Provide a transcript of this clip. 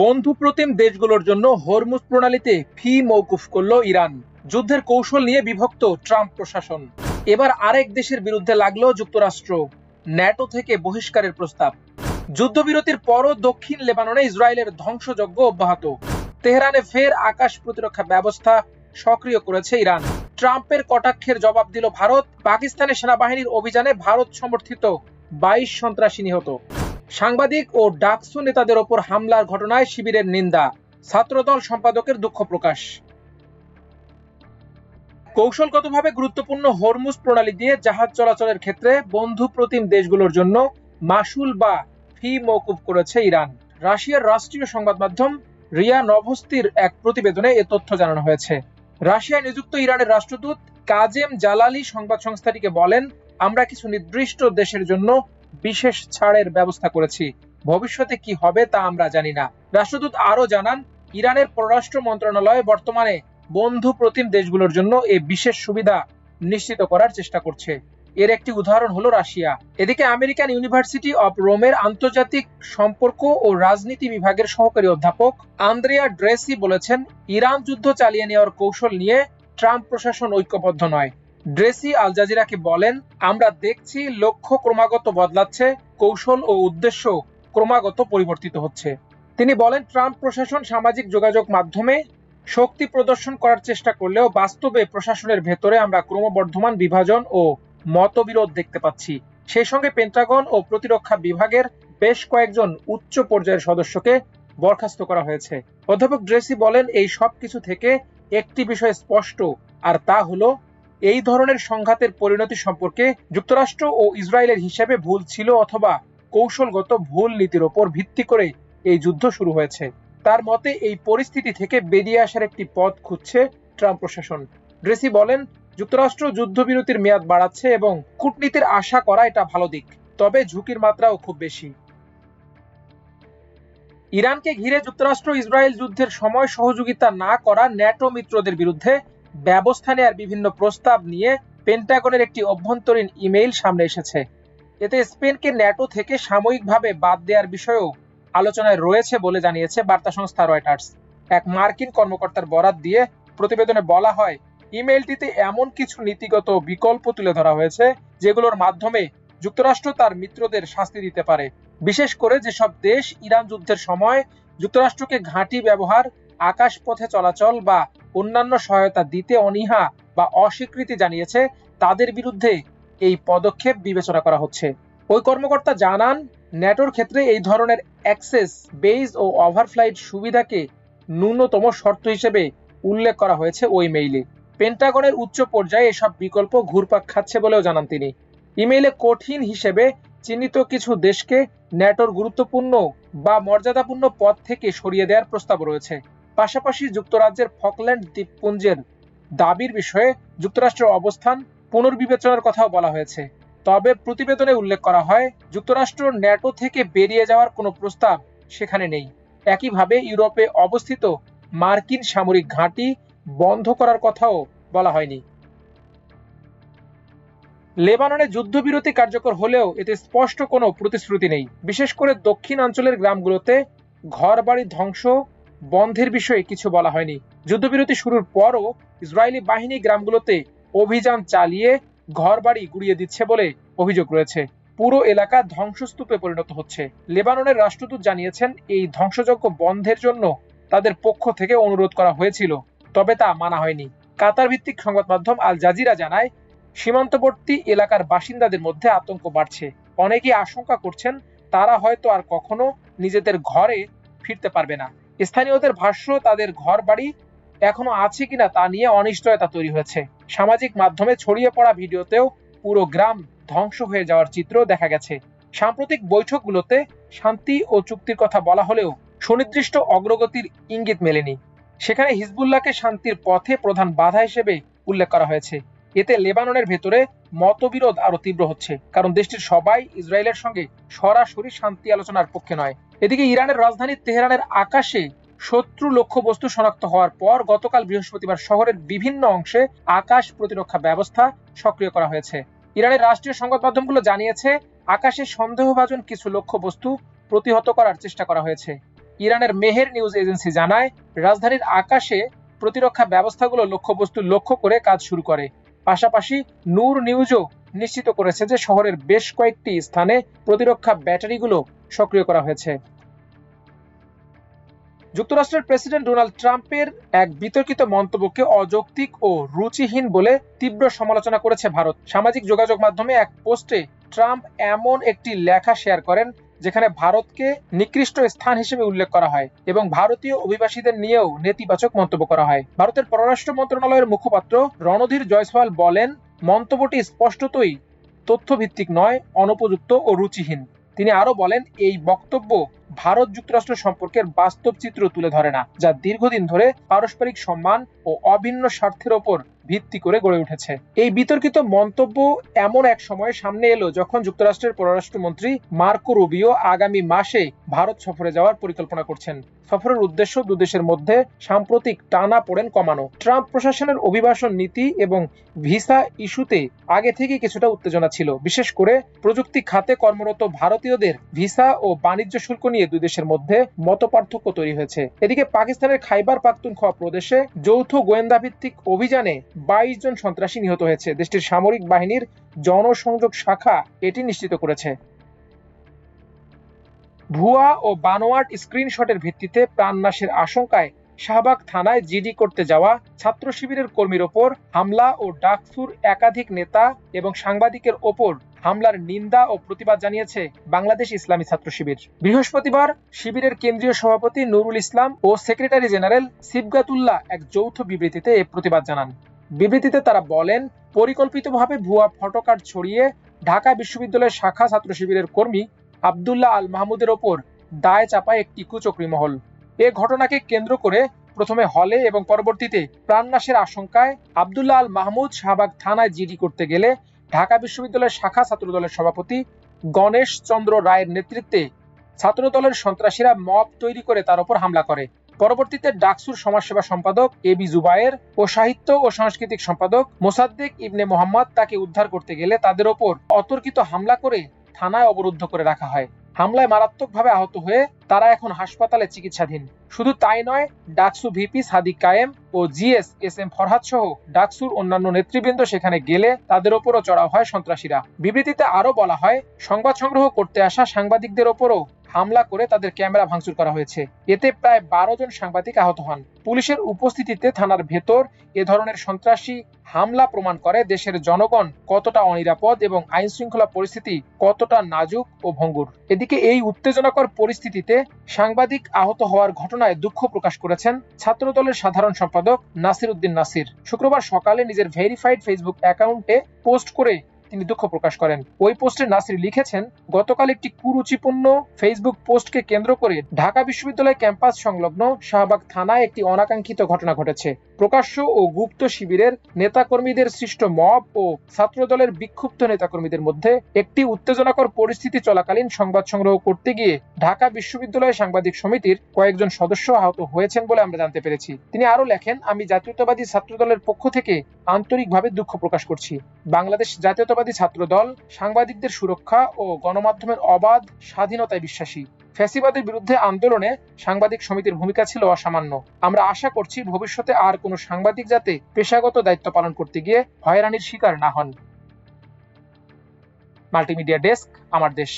বন্ধুপ্রতিম দেশগুলোর জন্য হরমুজ প্রণালীতে ফি মওকুফ করল ইরান। যুদ্ধের কৌশল নিয়ে বিভক্ত ট্রাম্প প্রশাসন। এবার আরেক দেশের বিরুদ্ধে লাগলো যুক্তরাষ্ট্র। ন্যাটো থেকে বহিষ্কারের প্রস্তাব। যুদ্ধবিরতির পরও দক্ষিণ লেবাননে ইসরায়েলের ধ্বংসযজ্ঞ অব্যাহত। তেহরানে ফের আকাশ প্রতিরক্ষা ব্যবস্থা সক্রিয় করেছে ইরান। ট্রাম্পের কটাক্ষের জবাব দিল ভারত। পাকিস্তানের সেনাবাহিনীর অভিযানে ভারত সমর্থিত 22 সন্ত্রাসী নিহত। সাংবাদিক ও ডাকসু নেতাদের ওপর হামলার ঘটনায় শিবিরের নিন্দা। ছাত্রদল সম্পাদকের দুঃখ প্রকাশ। কৌশলগতভাবে গুরুত্বপূর্ণ হরমুজ প্রণালী দিয়ে জাহাজ চলাচলের ক্ষেত্রে বন্ধুপ্রতিম দেশগুলোর জন্য মাশুল বা ফি মওকুফ করেছে ইরান। রাশিয়ার রাষ্ট্রীয় সংবাদ মাধ্যম রিয়া নভস্তির এক প্রতিবেদনে এ তথ্য জানানো হয়েছে। রাশিয়ায় নিযুক্ত ইরানের রাষ্ট্রদূত কাজেম জালালি সংবাদ সংস্থাটিকে বলেন, আমরা কিছু নির্দিষ্ট দেশের জন্য বিশেষ ছাড়ের ব্যবস্থা করেছি। ভবিষ্যতে কি হবে তা আমরা জানি না। রাষ্ট্রদূত আরো জানান, ইরানের পররাষ্ট্র মন্ত্রণালয় বর্তমানে বন্ধুপ্রতিম দেশগুলোর জন্য এই বিশেষ সুবিধা নিশ্চিত করার চেষ্টা করছে। এর একটি উদাহরণ হলো রাশিয়া। এদিকে আমেরিকান ইউনিভার্সিটি অব রোমের আন্তর্জাতিক সম্পর্ক ও রাজনীতি বিভাগের সহকারী অধ্যাপক আন্দ্রেয়া ড্রেসি বলেছেন, ইরান যুদ্ধ চালিয়ে নেওয়ার কৌশল নিয়ে ট্রাম্প প্রশাসন ঐক্যবদ্ধ নয়। ড্রেসি আল জাজিরাকে বলেন, আমরা দেখছি লক্ষ্য ক্রমাগত বদলাচ্ছে, কৌশল ও উদ্দেশ্য ক্রমাগত পরিবর্তিত হচ্ছে। তিনি বলেন, ট্রাম্প প্রশাসন সামাজিক যোগাযোগ মাধ্যমে শক্তি প্রদর্শন করার চেষ্টা করলেও বাস্তবে প্রশাসনের ভেতরে আমরা ক্রমবর্ধমান বিভাজন ও মতবিরোধ দেখতে পাচ্ছি। সেই সঙ্গে পেন্টাগন ও প্রতিরক্ষা বিভাগের বেশ কয়েকজন উচ্চ পর্যায়ের সদস্যকে বরখাস্ত করা হয়েছে। অধ্যাপক ড্রেসি বলেন, এই সব কিছু থেকে একটি বিষয় স্পষ্ট, আর তা হলো এই ধরনের সংঘাতের পরিণতি সম্পর্কে যুক্তরাষ্ট্র ও ইসরায়েলের হিসেবে ভুল ছিল অথবা কৌশলগত ভুল নীতির ওপর ভিত্তি করে এই যুদ্ধ শুরু হয়েছে। তার মতে এই পরিস্থিতি থেকে বেরিয়ে আসার একটি পথ খুঁজছে ট্রাম্প প্রশাসন। ড্রেসি বলেন, যুক্তরাষ্ট্র যুদ্ধবিরতির মেয়াদ বাড়াচ্ছে এবং কূটনীতির আশা করা এটা ভালো দিক, তবে ঝুঁকির মাত্রাও খুব বেশি। ইরানকে ঘিরে যুক্তরাষ্ট্র ইসরায়েল যুদ্ধের সময় সহযোগিতা না করা ন্যাটো মিত্রদের বিরুদ্ধে ব্যবস্থা নেওয়ার বিভিন্ন প্রস্তাব নিয়ে পেন্টাগনের একটি অভ্যন্তরীণ ইমেইল সামনে এসেছে। এতে স্পেনকে ন্যাটো থেকে সাময়িকভাবে বাদ দেওয়ার বিষয়েও আলোচনায় রয়েছে বলে জানিয়েছে বার্তা সংস্থা রয়টার্স। এক মার্কিন কর্মকর্তার বরাত দিয়ে প্রতিবেদনে বলা হয়, ইমেইলটিতে এমন কিছু নীতিগত বিকল্প তুলে ধরা হয়েছে যেগুলোর মাধ্যমে যুক্তরাষ্ট্র তার মিত্রদের শাস্তি দিতে পারে। বিশেষ করে যেসব দেশ ইরান যুদ্ধের সময় যুক্তরাষ্ট্রকে ঘাঁটি ব্যবহার, আকাশ পথে চলাচল বা অন্যান্য সহায়তা দিতে অনীহা বা অস্বীকৃতি জানিয়েছে, তাদের বিরুদ্ধে এই পদক্ষেপ বিবেচনা করা হচ্ছে। ওই কর্মকর্তা জানান, ন্যাটোর ক্ষেত্রে এই ধরনের অ্যাক্সেস, বেজ ও ওভারফ্লাইট সুবিধাকে ন্যূনতম শর্ত হিসেবে উল্লেখ করা হয়েছে ওই মেইলে। পেন্টাগনের উচ্চ পর্যায়ে এসব বিকল্প ঘুরপাক খাচ্ছে বলেও জানান তিনি। ইমেইলে কঠিন হিসেবে চিহ্নিত কিছু দেশকে ন্যাটোর গুরুত্বপূর্ণ বা মর্যাদাপূর্ণ পদ থেকে সরিয়ে দেওয়ার প্রস্তাব রয়েছে। পাশাপাশি যুক্তরাজ্যের ফকল্যান্ড দ্বীপপুঞ্জের দাবির বিষয়ে যুক্তরাষ্ট্রের অবস্থান পুনর্বিবেচনার কথাও বলা হয়েছে। তবে প্রতিবেদনে উল্লেখ করা হয়, যুক্তরাষ্ট্র ন্যাটো থেকে বেরিয়ে যাওয়ার কোনো প্রস্তাব সেখানে নেই। একইভাবে ইউরোপে অবস্থিত মার্কিন সামরিক ঘাঁটি বন্ধ করার কথাও বলা হয়নি। লেবাননে যুদ্ধবিরতি কার্যকর হলেও এতে স্পষ্ট কোনো প্রতিশ্রুতি নেই। বিশেষ করে দক্ষিণাঞ্চলের গ্রামগুলোতে ঘরবাড়ি ধ্বংস বন্ধের বিষয়ে কিছু বলা হয়নি। যুদ্ধবিরতি শুরুর পরও ইসরায়েলি বাহিনী গ্রামগুলোতে অভিযান চালিয়ে ঘরবাড়ি গুড়িয়ে দিচ্ছে বলে অভিযোগ রয়েছে। পুরো এলাকা ধ্বংসস্তূপে পরিণত হচ্ছে। লেবাননের রাষ্ট্রদূত জানিয়েছেন, এই ধ্বংসযজ্ঞ বন্ধের জন্য তাদের পক্ষ থেকে অনুরোধ করা হয়েছিল, তবে তা মানা হয়নি। কাতার ভিত্তিক সংবাদ মাধ্যম আল জাজিরা জানায়, সীমান্তবর্তী এলাকার বাসিন্দাদের মধ্যে আতঙ্ক বাড়ছে। অনেকেই আশঙ্কা করছেন তারা হয়তো আর কখনো নিজেদের ঘরে ফিরতে পারবে না। স্থানীয়দের ভাষ্য, তাদের ঘর বাড়ি এখনো আছে কিনা তা নিয়ে অনিশ্চয়তা তৈরি হয়েছে। সামাজিক মাধ্যমে ছড়িয়ে পড়া ভিডিওতেও পুরো গ্রাম ধ্বংস হয়ে যাওয়ার চিত্র দেখা গেছে। সাম্প্রতিক বৈঠকগুলোতে শান্তি ও চুক্তির কথা বলা হলেও সুনির্দিষ্ট অগ্রগতির ইঙ্গিত মেলেনি। সেখানে হিজবুল্লাহকে শান্তির পথে প্রধান বাধা হিসেবে উল্লেখ করা হয়েছে। এতে লেবাননের ভেতরে মতবিরোধ আরো তীব্র হচ্ছে, কারণ দেশটির সবাই ইসরায়েলের সঙ্গে সরাসরি শান্তি আলোচনার পক্ষে নয়। এদিকে ইরানের রাজধানী তেহরানের আকাশে শত্রু লক্ষ্যবস্তু শনাক্ত হওয়ার পর গতকাল বৃহস্পতিবার শহরের বিভিন্ন অংশে আকাশ প্রতিরক্ষা ব্যবস্থা সক্রিয় করা হয়েছে। ইরানের রাষ্ট্রীয় সংবাদ মাধ্যমগুলো জানিয়েছে, আকাশে সন্দেহভাজন কিছু লক্ষ্যবস্তু প্রতিহত করার চেষ্টা করা হয়েছে। ইরানের মেহের নিউজ এজেন্সি জানায়, রাজধানীর আকাশে প্রতিরক্ষা ব্যবস্থাগুলো লক্ষ্যবস্তু লক্ষ্য করে কাজ শুরু করে। পাশাপাশি নূর নিউজও নিশ্চিত করেছে যে শহরের বেশ কয়েকটি স্থানে প্রতিরক্ষা ব্যাটারিগুলো সক্রিয় করা হয়েছে। যুক্তরাষ্ট্রের প্রেসিডেন্ট ডোনাল্ড ট্রাম্পের এক বিতর্কিত মন্তব্যকে অযৌক্তিক ও রুচিহীন বলে তীব্র সমালোচনা করেছে ভারত। সামাজিক যোগাযোগ মাধ্যমে এক পোস্টে ট্রাম্প এমন একটি লেখা শেয়ার করেন যেখানে ভারতকে নিকৃষ্ট স্থান হিসেবে উল্লেখ করা হয় এবং ভারতীয় অভিবাসীদের নিয়েও নেতিবাচক মন্তব্য করা হয়। ভারতের পররাষ্ট্র মন্ত্রণালয়ের মুখপাত্র রণধীর জয়সওয়াল বলেন, মন্তব্যটি স্পষ্টতই তথ্যভিত্তিক নয়, অনুপযুক্ত ও রুচিহীন। তিনি আরো বলেন, এই বক্তব্য ভারত যুক্তরাষ্ট্র সম্পর্কের বাস্তব চিত্র তুলে ধরে না, যা দীর্ঘদিন ধরে পারস্পরিক সম্মান ও অভিন্ন স্বার্থের ওপর ভিত্তি করে গড়ে উঠেছে। এই বিতর্কিত মন্তব্য এমন এক সময়ে সামনে এলো যখন যুক্তরাষ্ট্রের পররাষ্ট্রমন্ত্রী মার্কো রুবিও আগামী মাসে ভারত সফরে যাওয়ার পরিকল্পনা করছেন। সফরের উদ্দেশ্য দুদেশের মধ্যে সাম্প্রতিক টানাপোড়েন কমানো। ট্রাম্প প্রশাসনের অভিবাসন নীতি এবং ভিসা ইস্যুতে আগে থেকে কিছুটা উত্তেজনা ছিল, বিশেষ করে প্রযুক্তি খাতে কর্মরত ভারতীয়দের ভিসা ও বাণিজ্য শুল্ক নিয়ে দুই দেশের মধ্যে মতপার্থক্য তৈরি হয়েছে। এদিকে পাকিস্তানের খাইবার পাখতুনখোয়া প্রদেশে যৌথ গোয়েন্দা ভিত্তিক অভিযানে 22 জন সন্ত্রাসী নিহত হয়েছে। দেশটির সামরিক বাহিনীর জনসংযোগ শাখা এটি নিশ্চিত করেছে। ভুয়া ও বানোয়াট স্ক্রিনশটের ভিত্তিতে প্রাণনাশের আশঙ্কায় শাহবাগ থানায় জিডি করতে যাওয়া ছাত্র শিবিরের কর্মীর ওপর হামলা ও ডাকসুর একাধিক নেতা এবং সাংবাদিকের ওপর হামলার নিন্দা ও প্রতিবাদ জানিয়েছে বাংলাদেশ ইসলামী ছাত্র শিবির। বৃহস্পতিবার শিবিরের কেন্দ্রীয় সভাপতি নুরুল ইসলাম ও সেক্রেটারি জেনারেল সিবগাতুল্লাহ এক যৌথ বিবৃতিতে এ প্রতিবাদ জানান। বিবৃতিতে তারা বলেন, পরিকল্পিতভাবে ভুয়া ফটোকার্ড ছড়িয়ে ঢাকা বিশ্ববিদ্যালয়ের শাখা ছাত্র শিবিরের কর্মী আব্দুল্লাহ আল মাহমুদের ওপর দায় চাপায় একটি কুচক্রী মহল। এ ঘটনাকে কেন্দ্র করে প্রথমে হলে এবং পরবর্তীতে প্রাণনাশের আশঙ্কায় আব্দুল্লাহ আল মাহমুদ শাহবাগ থানায় জিডি করতে গেলে ঢাকা বিশ্ববিদ্যালয়ের শাখা ছাত্রদলের সভাপতি গণেশ চন্দ্র রায়ের নেতৃত্বে ছাত্রদলের সন্ত্রাসীরা মব তৈরি করে তার উপর হামলা করে। পরবর্তীতে ডাকসুর সমাজসেবা সম্পাদক এবি জুবায়ের ও সাহিত্য ও সাংস্কৃতিক সম্পাদক মোসাদ্দেক ইবনে মোহাম্মদ তাকে উদ্ধার করতে গেলে তাদের ওপর অতর্কিত হামলা করে থানায় অবরুদ্ধ করে রাখা হয়। হামলায় মারাত্মকভাবে আহত হয়ে তারা এখন হাসপাতালে চিকিৎসাধীন। শুধু তাই নয়, ডাকসু ভিপি সাদিক কায়েম ও জিএস এস এম ফরহাদ সহ ডাকসুর অন্যান্য নেতৃবৃন্দ সেখানে গেলে তাদের ওপরও চড়াও হয় সন্ত্রাসীরা। বিবৃতিতে আরো বলা হয়, সংবাদ সংগ্রহ করতে আসা সাংবাদিকদের ওপরও হামলা করে তাদের ক্যামেরা ভাঙচুর করা হয়েছে। এতে প্রায় 12 জন সাংবাদিক আহত হন। পুলিশের উপস্থিতিতে থানার ভেতর এ ধরনের সন্ত্রাসী হামলা প্রমাণ করে দেশের জনগণ কতটা অনিরাপদ এবং আইন শৃঙ্খলা পরিস্থিতি কতটা নাজুক ও ভঙ্গুর। এদিকে এই উত্তেজনাকর পরিস্থিতিতে সাংবাদিক আহত হওয়ার ঘটনায় দুঃখ প্রকাশ করেছেন ছাত্রদলের সাধারণ সম্পাদক নাসির উদ্দিন নাসির। শুক্রবার সকালে নিজের ভেরিফাইড ফেসবুক অ্যাকাউন্টে পোস্ট করে তিনি দুঃখ প্রকাশ করেন। ওই পোস্টে নাসির লিখেছেন, গতকাল একটি কুরুচিপূর্ণ ফেসবুক পোস্টকে কেন্দ্র করে ঢাকা বিশ্ববিদ্যালয় ক্যাম্পাস সংলগ্ন শাহবাগ থানায় একটি অনাকাঙ্ক্ষিত ঘটনা ঘটেছে। প্রকাশ্য ও গুপ্ত শিবিরের নেতাকর্মীদের সৃষ্ট মব ও ছাত্রদলের বিক্ষুব্ধ নেতাকর্মীদের মধ্যে একটি উত্তেজনাকর পরিস্থিতি চলাকালীন সংবাদ সংগ্রহ করতে গিয়ে ঢাকা বিশ্ববিদ্যালয় সাংবাদিক সমিতির কয়েকজন সদস্য আহত হয়েছেন বলে আমরা জানতে পেরেছি। তিনি আরো লেখেন, আমি জাতীয়তাবাদী ছাত্রদলের পক্ষ থেকে আন্তরিকভাবে দুঃখ প্রকাশ করছি। বাংলাদেশ জাতীয়তাবাদী ছাত্রদল সাংবাদিকদের সুরক্ষা ও গণমাধ্যমের অবাধ স্বাধীনতায় বিশ্বাসী। ফ্যাসিবাদের বিরুদ্ধে আন্দোলনে সাংবাদিক সমিতির ভূমিকা ছিল অসামান্য। আমরা আশা করছি ভবিষ্যতে আর কোনো সাংবাদিক যাতে পেশাগত দায়িত্ব পালন করতে গিয়ে হয়রানির শিকার না হন। মাল্টিমিডিয়া ডেস্ক, আমার দেশ।